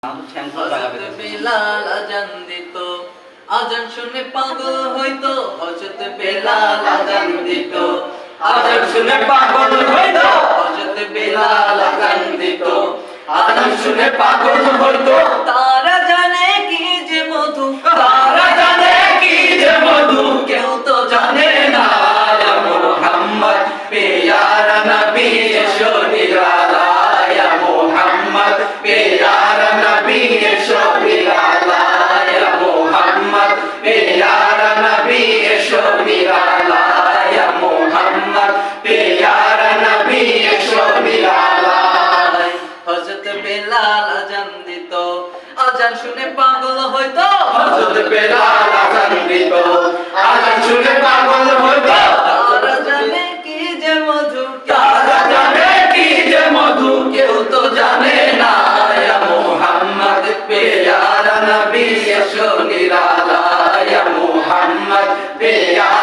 হযরত বেলাল আযান দিত, আযান শুনে পাগল হইতো। হযরত বেলাল আযান দিত, আযান শুনে পাগল হইতো। হযরত বেলাল আযান দিত, আযান শুনে পাগল হইতো। তারা জানে কি যে মধু, তারা জানে কি যে মধু, কেউ তো জানে না। ইয়া মুহাম্মদ পেয়ারা নবী এসো নিরালা, ইয়া মুহাম্মদ পেয়ারা নবী এসো নিরালা, ইয়া মুহাম্মদ পেয়ারা নবী এসো নিরালা, ইয়া মুহাম্মদ পেয়ারা নবী এসো নিরালা। হযরত বেলাল আযান দিত, আযান শুনে পাগল হইতো। হযরত বেলাল আযান দিত, আযান শুনে পাগল হইতো। তারা জানে কি যে মধু, তারা জানে কি যে মধু, কেউ তো জানে না। ইয়া মুহাম্মদ পেয়ারা নবী এসো নিরালা, ইয়া মুহাম্মদ পেয়ারা